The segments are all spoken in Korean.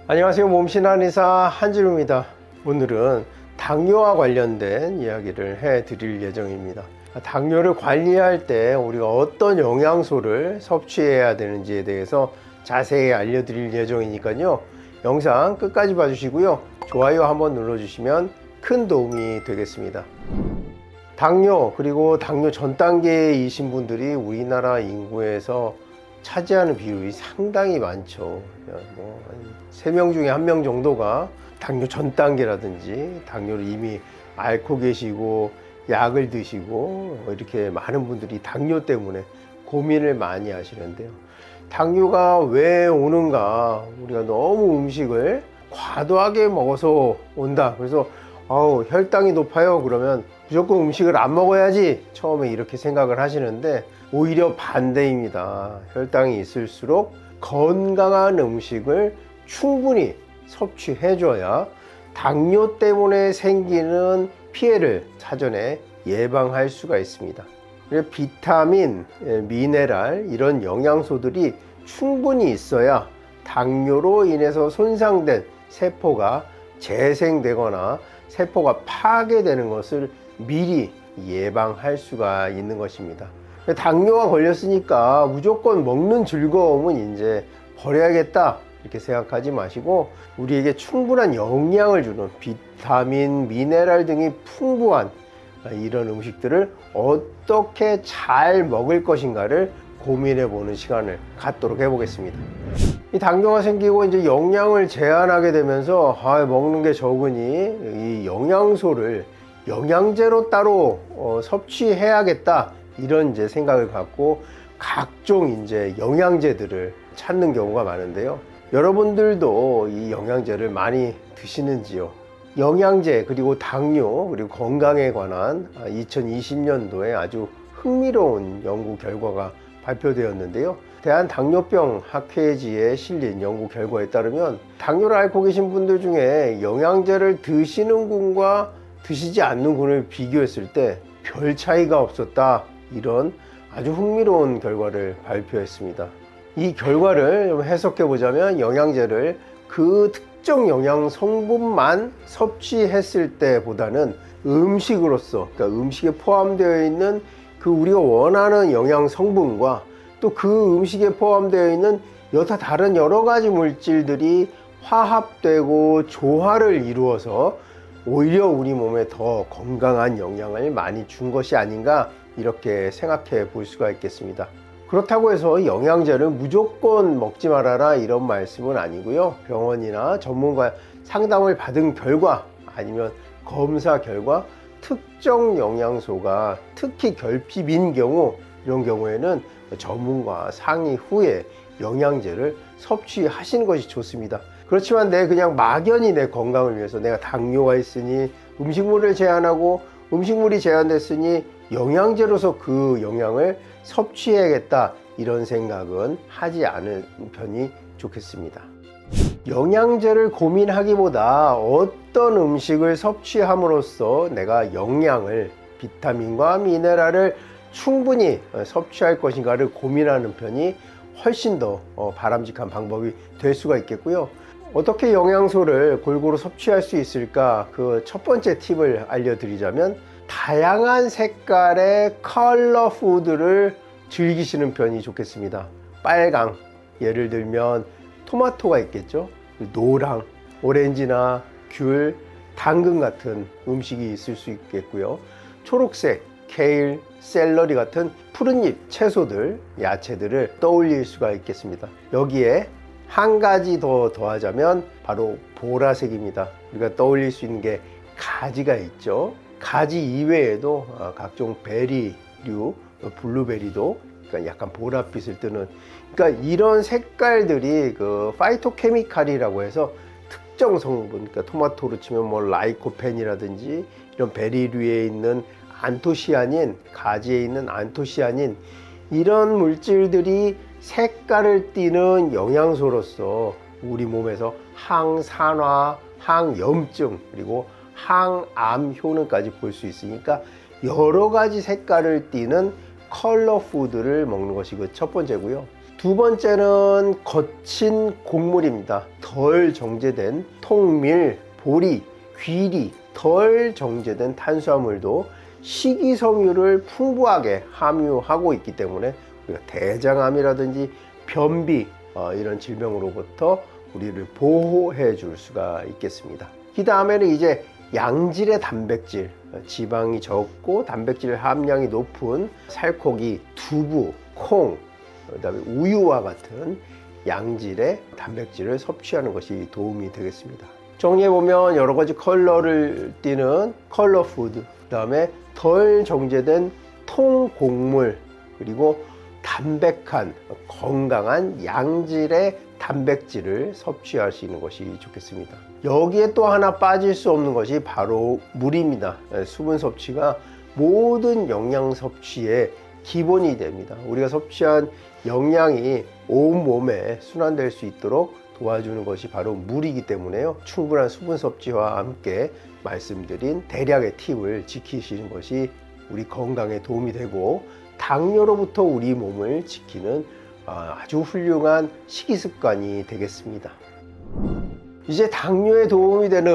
안녕하세요. 몸신한의사 한진우입니다. 오늘은 당뇨와 관련된 이야기를 해 드릴 예정입니다. 당뇨를 관리할 때 우리가 어떤 영양소를 섭취해야 되는지에 대해서 자세히 알려드릴 예정이니까요. 영상 끝까지 봐주시고요. 좋아요 한번 눌러주시면 큰 도움이 되겠습니다. 당뇨 그리고 당뇨 전 단계이신 분들이 우리나라 인구에서 차지하는 비율이 상당히 많죠. 3명 중에 1명 정도가 당뇨 전 단계라든지 당뇨를 이미 앓고 계시고 약을 드시고 이렇게 많은 분들이 당뇨 때문에 고민을 많이 하시는데요. 당뇨가 왜 오는가? 우리가 너무 음식을 과도하게 먹어서 온다. 그래서 혈당이 높아요. 그러면 무조건 음식을 안 먹어야지 처음에 이렇게 생각을 하시는데 오히려 반대입니다. 혈당이 있을수록 건강한 음식을 충분히 섭취해 줘야 당뇨 때문에 생기는 피해를 사전에 예방할 수가 있습니다. 비타민, 미네랄 이런 영양소들이 충분히 있어야 당뇨로 인해서 손상된 세포가 재생되거나 세포가 파괴되는 것을 미리 예방할 수가 있는 것입니다. 당뇨가 걸렸으니까 무조건 먹는 즐거움은 이제 버려야겠다 이렇게 생각하지 마시고 우리에게 충분한 영양을 주는 비타민, 미네랄 등이 풍부한 이런 음식들을 어떻게 잘 먹을 것인가를 고민해 보는 시간을 갖도록 해보겠습니다. 이 당뇨가 생기고 이제 영양을 제한하게 되면서 먹는 게 적으니 이 영양소를 영양제로 따로 섭취해야겠다 이런 이제 생각을 갖고 각종 이제 영양제들을 찾는 경우가 많은데요. 여러분들도 이 영양제를 많이 드시는지요? 영양제 그리고 당뇨 그리고 건강에 관한 2020년도에 아주 흥미로운 연구 결과가 발표되었는데요. 대한당뇨병 학회지에 실린 연구 결과에 따르면 당뇨를 앓고 계신 분들 중에 영양제를 드시는 군과 드시지 않는 군을 비교했을 때 별 차이가 없었다. 이런 아주 흥미로운 결과를 발표했습니다. 이 결과를 좀 해석해 보자면 영양제를 그 특정 영양 성분만 섭취했을 때보다는 음식으로서 그러니까 음식에 포함되어 있는 그 우리가 원하는 영양 성분과 또 그 음식에 포함되어 있는 여타 다른 여러 가지 물질들이 화합되고 조화를 이루어서 오히려 우리 몸에 더 건강한 영양을 많이 준 것이 아닌가 이렇게 생각해 볼 수가 있겠습니다. 그렇다고 해서 영양제를 무조건 먹지 말아라 이런 말씀은 아니고요. 병원이나 전문가 상담을 받은 결과 아니면 검사 결과 특정 영양소가 특히 결핍인 경우 이런 경우에는 전문가 상의 후에 영양제를 섭취하시는 것이 좋습니다. 그렇지만 그냥 막연히 내 건강을 위해서 내가 당뇨가 있으니 음식물을 제한하고 음식물이 제한됐으니 영양제로서 그 영양을 섭취해야겠다 이런 생각은 하지 않은 편이 좋겠습니다. 영양제를 고민하기보다 어떤 음식을 섭취함으로써 내가 영양을 비타민과 미네랄을 충분히 섭취할 것인가를 고민하는 편이 훨씬 더 바람직한 방법이 될 수가 있겠고요. 어떻게 영양소를 골고루 섭취할 수 있을까? 그 첫 번째 팁을 알려드리자면 다양한 색깔의 컬러 푸드를 즐기시는 편이 좋겠습니다. 빨강, 예를 들면 토마토가 있겠죠. 노랑, 오렌지나 귤, 당근 같은 음식이 있을 수 있겠고요. 초록색, 케일, 샐러리 같은 푸른잎 채소들, 야채들을 떠올릴 수가 있겠습니다. 여기에 한 가지 더 더하자면 바로 보라색입니다. 우리가 떠올릴 수 있는 게 가지가 있죠. 가지 이외에도 각종 베리류, 블루베리도 그러니까 약간 보랏빛을 띠는 그러니까 이런 색깔들이 그 파이토케미칼이라고 해서 특정 성분, 그러니까 토마토로 치면 뭐 라이코펜이라든지 이런 베리류에 있는 안토시아닌, 가지에 있는 안토시아닌 이런 물질들이 색깔을 띠는 영양소로서 우리 몸에서 항산화, 항염증 그리고 항암 효능까지 볼 수 있으니까 여러 가지 색깔을 띠는 컬러 푸드를 먹는 것이 그 첫 번째고요. 두 번째는 거친 곡물입니다. 덜 정제된 통밀, 보리, 귀리, 덜 정제된 탄수화물도 식이섬유를 풍부하게 함유하고 있기 때문에 우리가 대장암이라든지 변비 이런 질병으로부터 우리를 보호해 줄 수가 있겠습니다. 그 다음에는 이제 양질의 단백질, 지방이 적고 단백질 함량이 높은 살코기, 두부, 콩, 그다음에 우유와 같은 양질의 단백질을 섭취하는 것이 도움이 되겠습니다. 정리해보면 여러 가지 컬러를 띠는 컬러 푸드, 그다음에 덜 정제된 통곡물, 그리고 담백한 건강한 양질의 단백질을 섭취하시는 것이 좋겠습니다. 여기에 또 하나 빠질 수 없는 것이 바로 물입니다. 수분 섭취가 모든 영양 섭취의 기본이 됩니다. 우리가 섭취한 영양이 온 몸에 순환될 수 있도록 도와주는 것이 바로 물이기 때문에요. 충분한 수분 섭취와 함께 말씀드린 대략의 팁을 지키시는 것이 우리 건강에 도움이 되고 당뇨로부터 우리 몸을 지키는 아주 훌륭한 식이습관이 되겠습니다. 이제 당뇨에 도움이 되는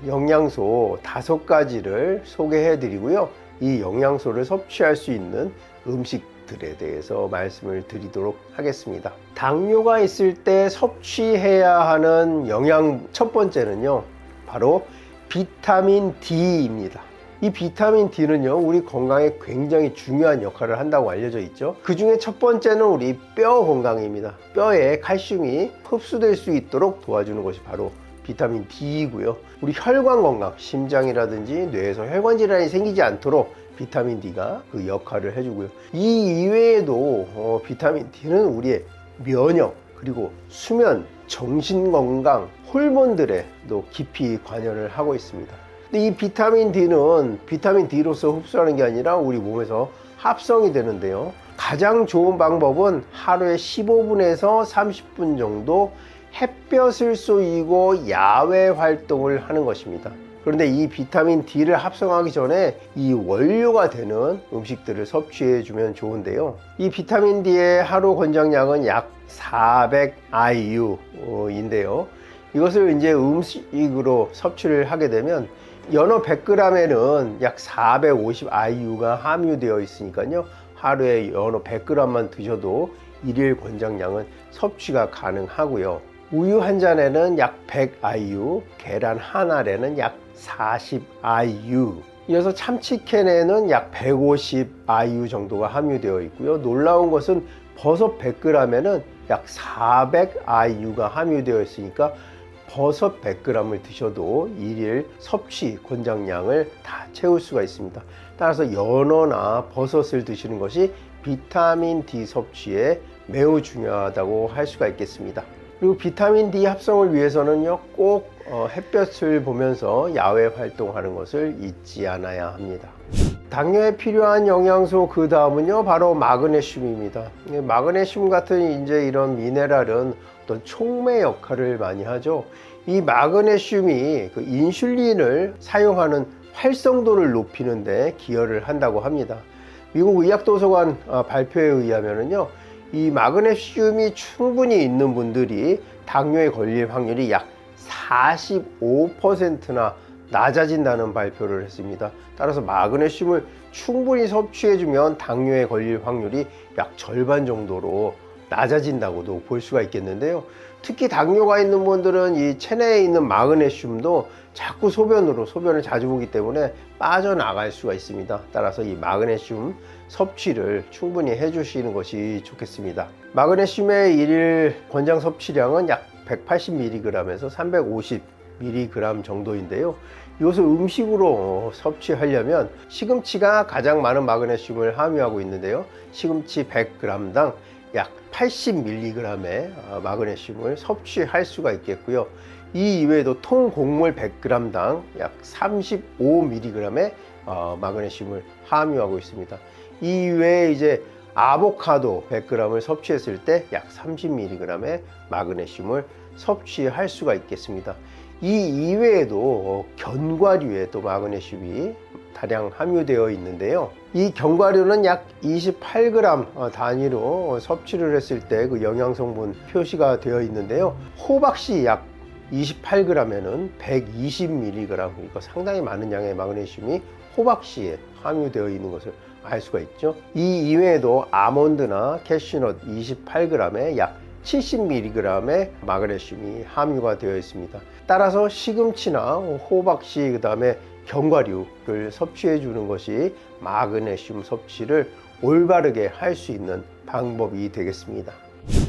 영양소 5가지를 소개해 드리고요. 이 영양소를 섭취할 수 있는 음식들에 대해서 말씀을 드리도록 하겠습니다. 당뇨가 있을 때 섭취해야 하는 영양 첫 번째는요, 바로 비타민 D입니다. 이 비타민 D는요, 우리 건강에 굉장히 중요한 역할을 한다고 알려져 있죠. 그 중에 첫 번째는 우리 뼈 건강입니다. 뼈에 칼슘이 흡수될 수 있도록 도와주는 것이 바로 비타민 D이고요. 우리 혈관 건강, 심장이라든지 뇌에서 혈관 질환이 생기지 않도록 비타민 D가 그 역할을 해주고요. 이 이외에도 비타민 D는 우리의 면역, 그리고 수면, 정신 건강, 호르몬들에도 깊이 관여를 하고 있습니다. 근데 이 비타민 D는 비타민 D로서 흡수하는 게 아니라 우리 몸에서 합성이 되는데요. 가장 좋은 방법은 하루에 15분에서 30분 정도 햇볕을 쏘이고 야외 활동을 하는 것입니다. 그런데 이 비타민 D를 합성하기 전에 이 원료가 되는 음식들을 섭취해 주면 좋은데요. 이 비타민 D의 하루 권장량은 약 400IU인데요. 이것을 이제 음식으로 섭취를 하게 되면 연어 100g에는 약 450IU가 함유되어 있으니까요. 하루에 연어 100g만 드셔도 일일 권장량은 섭취가 가능하고요. 우유 한 잔에는 약 100IU, 계란 한 알에는 약 40IU, 이어서 참치캔에는 약 150IU 정도가 함유되어 있고요. 놀라운 것은 버섯 100g에는 약 400IU가 함유되어 있으니까 버섯 100g을 드셔도 일일 섭취 권장량을 다 채울 수가 있습니다. 따라서 연어나 버섯을 드시는 것이 비타민 D 섭취에 매우 중요하다고 할 수가 있겠습니다. 그리고 비타민 D 합성을 위해서는요, 꼭 햇볕을 보면서 야외 활동하는 것을 잊지 않아야 합니다. 당뇨에 필요한 영양소 그 다음은요, 바로 마그네슘입니다. 마그네슘 같은 이제 이런 미네랄은 어떤 촉매 역할을 많이 하죠. 이 마그네슘이 그 인슐린을 사용하는 활성도를 높이는데 기여를 한다고 합니다. 미국 의학도서관 발표에 의하면은요, 이 마그네슘이 충분히 있는 분들이 당뇨에 걸릴 확률이 약 45%나 낮아진다는 발표를 했습니다. 따라서 마그네슘을 충분히 섭취해주면 당뇨에 걸릴 확률이 약 절반 정도로 낮아진다고도 볼 수가 있겠는데요. 특히 당뇨가 있는 분들은 이 체내에 있는 마그네슘도 자꾸 소변을 자주 보기 때문에 빠져나갈 수가 있습니다. 따라서 이 마그네슘 섭취를 충분히 해주시는 것이 좋겠습니다. 마그네슘의 일일 권장 섭취량은 약 180mg에서 350mg 정도인데요. 이것을 음식으로 섭취하려면 시금치가 가장 많은 마그네슘을 함유하고 있는데요. 시금치 100g당 약 80mg의 마그네슘을 섭취할 수가 있겠고요. 이 이외에도 통곡물 100g당 약 35mg의 마그네슘을 함유하고 있습니다. 이 이외에 이제 아보카도 100g을 섭취했을 때 약 30mg의 마그네슘을 섭취할 수가 있겠습니다. 이 이외에도 견과류에 또 마그네슘이 다량 함유되어 있는데요. 이 견과류는 약 28g 단위로 섭취를 했을 때 그 영양성분 표시가 되어 있는데요. 호박씨 약 28g에는 120mg, 이거 상당히 많은 양의 마그네슘이 호박씨에 함유되어 있는 것을 알 수가 있죠. 이 이외에도 아몬드나 캐슈넛 28g에 약 70mg의 마그네슘이 함유가 되어 있습니다. 따라서 시금치나 호박씨, 그 다음에 견과류를 섭취해 주는 것이 마그네슘 섭취를 올바르게 할 수 있는 방법이 되겠습니다.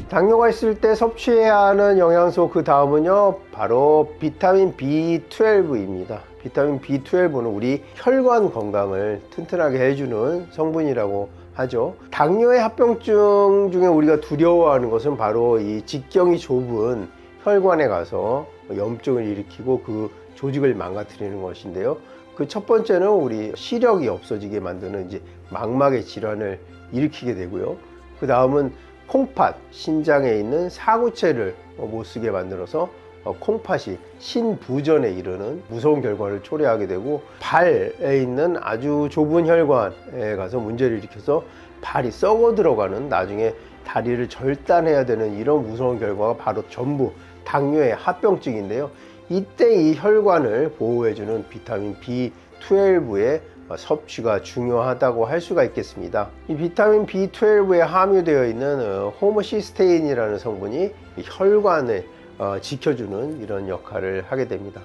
당뇨가 있을 때 섭취해야 하는 영양소, 그 다음은요 바로 비타민 B12입니다. 비타민 B12는 우리 혈관 건강을 튼튼하게 해주는 성분이라고 하죠. 당뇨의 합병증 중에 우리가 두려워하는 것은 바로 이 직경이 좁은 혈관에 가서 염증을 일으키고 그 조직을 망가뜨리는 것인데요. 그 첫 번째는 우리 시력이 없어지게 만드는 이제 망막의 질환을 일으키게 되고요. 그 다음은 콩팥, 신장에 있는 사구체를 못 쓰게 만들어서 콩팥이 신부전에 이르는 무서운 결과를 초래하게 되고, 발에 있는 아주 좁은 혈관에 가서 문제를 일으켜서 발이 썩어 들어가는, 나중에 다리를 절단해야 되는 이런 무서운 결과가 바로 전부 당뇨의 합병증인데요. 이때 이 혈관을 보호해주는 비타민 B12의 섭취가 중요하다고 할 수가 있겠습니다. 이 비타민 B12에 함유되어 있는 호모시스테인이라는 성분이 혈관을 지켜주는 이런 역할을 하게 됩니다.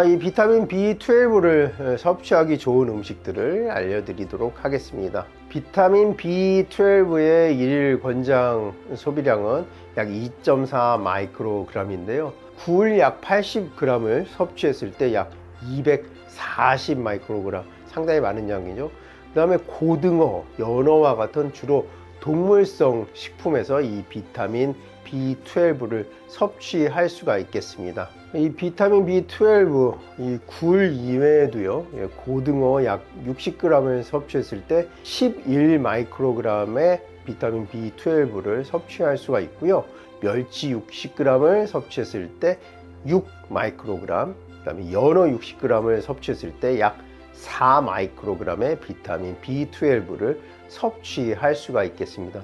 이 비타민 B12를 섭취하기 좋은 음식들을 알려드리도록 하겠습니다. 비타민 B12의 일일 권장 소비량은 약 2.4 마이크로그램인데요. 굴 약 80g을 섭취했을 때 약 240 마이크로그램, 상당히 많은 양이죠. 그 다음에 고등어, 연어와 같은 주로 동물성 식품에서 이 비타민 B12를 섭취할 수가 있겠습니다. 이 비타민 B12, 이 굴 이외에도요, 고등어 약 60g을 섭취했을 때 11 마이크로그램의 비타민 B12를 섭취할 수가 있고요. 멸치 60g을 섭취했을 때 6 마이크로그램, 그 다음에 연어 60g을 섭취했을 때 약 4 마이크로그램의 비타민 B12를 섭취할 수가 있겠습니다.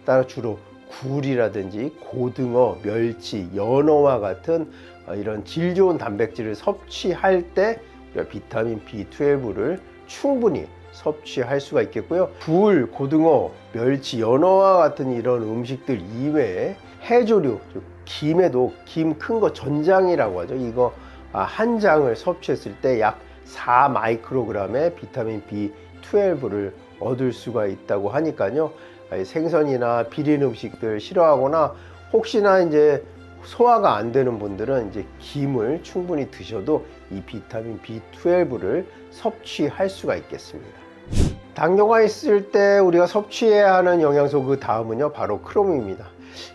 따라 주로 굴이라든지 고등어, 멸치, 연어와 같은 이런 질 좋은 단백질을 섭취할 때 비타민 B12를 충분히 섭취할 수가 있겠고요. 굴, 고등어, 멸치, 연어와 같은 이런 음식들 이외에 해조류, 김에도 김 큰 거 전장이라고 하죠. 이거 한 장을 섭취했을 때 약 4 마이크로그램의 비타민 B12를 얻을 수가 있다고 하니까요. 생선이나 비린 음식들 싫어하거나 혹시나 이제 소화가 안 되는 분들은 이제 김을 충분히 드셔도 이 비타민 B12를 섭취할 수가 있겠습니다. 당뇨가 있을 때 우리가 섭취해야 하는 영양소, 그 다음은요 바로 크롬입니다.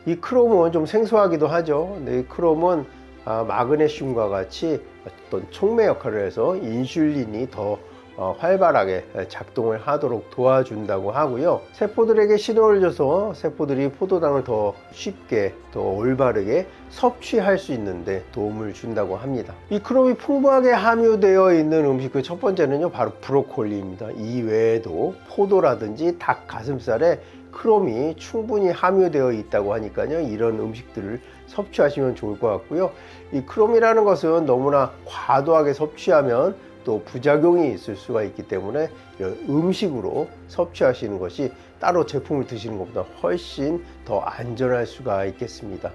이 크롬은 좀 생소하기도 하죠. 근데 이 크롬은 마그네슘과 같이 어떤 촉매 역할을 해서 인슐린이 더 활발하게 작동을 하도록 도와준다고 하고요. 세포들에게 신호를 줘서 세포들이 포도당을 더 쉽게, 더 올바르게 섭취할 수 있는데 도움을 준다고 합니다. 이 크롬이 풍부하게 함유되어 있는 음식, 그 첫 번째는요 바로 브로콜리입니다. 이 외에도 포도라든지 닭 가슴살에 크롬이 충분히 함유되어 있다고 하니까요, 이런 음식들을 섭취하시면 좋을 것 같고요. 이 크롬이라는 것은 너무나 과도하게 섭취하면 또 부작용이 있을 수가 있기 때문에 음식으로 섭취하시는 것이 따로 제품을 드시는 것보다 훨씬 더 안전할 수가 있겠습니다.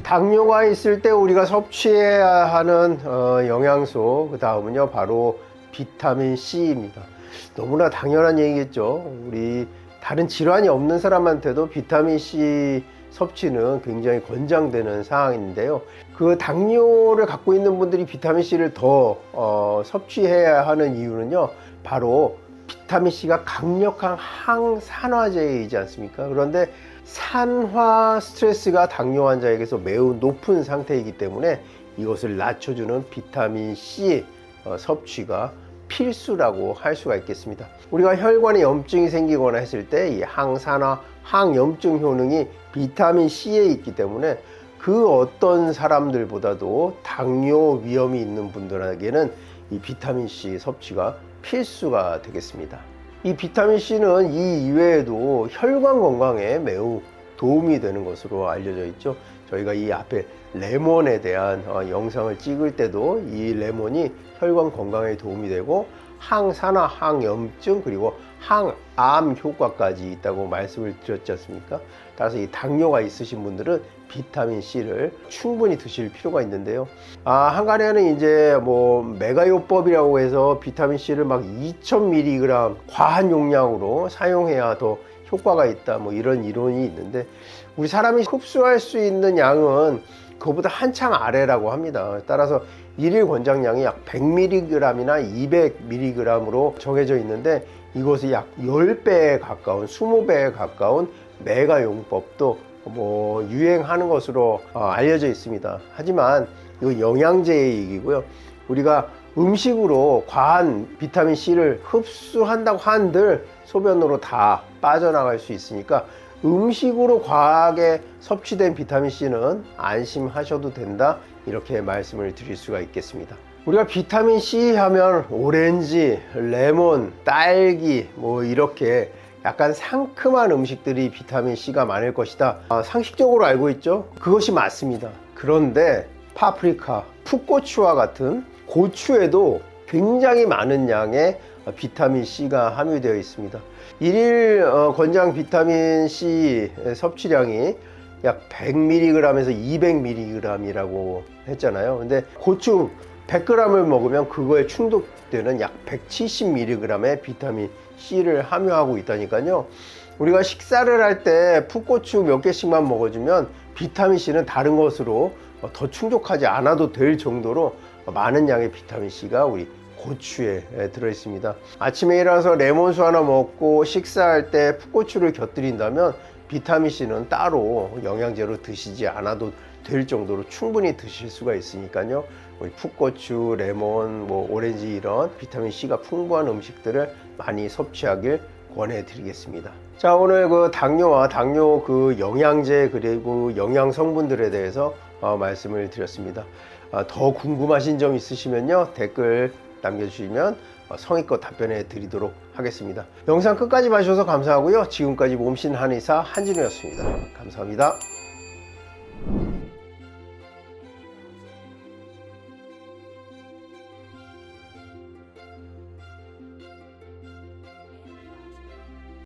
당뇨가 있을 때 우리가 섭취해야 하는 영양소, 그 다음은요 바로 비타민 C입니다. 너무나 당연한 얘기겠죠. 우리 다른 질환이 없는 사람한테도 비타민 C 섭취는 굉장히 권장되는 사항인데요. 그 당뇨를 갖고 있는 분들이 비타민 C를 더 섭취해야 하는 이유는요, 바로 비타민 C가 강력한 항산화제이지 않습니까? 그런데 산화 스트레스가 당뇨 환자에게서 매우 높은 상태이기 때문에 이것을 낮춰주는 비타민 C 섭취가 필수라고 할 수가 있겠습니다. 우리가 혈관에 염증이 생기거나 했을 때 이 항산화, 항염증 효능이 비타민 C에 있기 때문에 그 어떤 사람들보다도 당뇨 위험이 있는 분들에게는 이 비타민 C 섭취가 필수가 되겠습니다. 이 비타민 C는 이 이외에도 혈관 건강에 매우 도움이 되는 것으로 알려져 있죠. 저희가 이 앞에 레몬에 대한 영상을 찍을 때도 이 레몬이 혈관 건강에 도움이 되고 항산화, 항염증, 그리고 항암 효과까지 있다고 말씀을 드렸지 않습니까? 따라서 이 당뇨가 있으신 분들은 비타민 C를 충분히 드실 필요가 있는데요. 한간에는 이제 뭐 메가요법이라고 해서 비타민 C를 막 2000mg 과한 용량으로 사용해야 더 효과가 있다, 뭐 이런 이론이 있는데, 우리 사람이 흡수할 수 있는 양은 그거보다 한창 아래라고 합니다. 따라서 일일 권장량이 약 100mg이나 200mg으로 정해져 있는데, 이것이 약 10배에 가까운, 20배에 가까운 메가용법도 뭐 유행하는 것으로 알려져 있습니다. 하지만 이건 영양제의 얘기고요. 우리가 음식으로 과한 비타민 C를 흡수한다고 한들 소변으로 다 빠져나갈 수 있으니까 음식으로 과하게 섭취된 비타민 C는 안심하셔도 된다, 이렇게 말씀을 드릴 수가 있겠습니다. 우리가 비타민 C 하면 오렌지, 레몬, 딸기 뭐 이렇게 약간 상큼한 음식들이 비타민 C가 많을 것이다, 상식적으로 알고 있죠. 그것이 맞습니다. 그런데 파프리카, 풋고추와 같은 고추에도 굉장히 많은 양의 비타민 C가 함유되어 있습니다. 일일 권장 비타민 C 섭취량이 약 100mg에서 200mg이라고 했잖아요. 근데 고추 100g을 먹으면 그거에 충족되는 약 170mg의 비타민 C를 함유하고 있다니까요. 우리가 식사를 할 때 풋고추 몇 개씩만 먹어주면 비타민 C는 다른 것으로 더 충족하지 않아도 될 정도로 많은 양의 비타민 C가 우리 고추에 들어 있습니다. 아침에 일어나서 레몬수 하나 먹고 식사할 때 풋고추를 곁들인다면 비타민 C는 따로 영양제로 드시지 않아도 될 정도로 충분히 드실 수가 있으니까요. 우리 풋고추, 레몬, 뭐 오렌지 이런 비타민 C가 풍부한 음식들을 많이 섭취하길 권해드리겠습니다. 자, 오늘 그 당뇨와 당뇨 그 영양제 그리고 영양 성분들에 대해서 말씀을 드렸습니다. 더 궁금하신 점 있으시면요, 댓글 남겨주시면 성의껏 답변해 드리도록 하겠습니다. 영상 끝까지 봐주셔서 감사하고요. 지금까지 몸신 한의사 한진우였습니다. 감사합니다.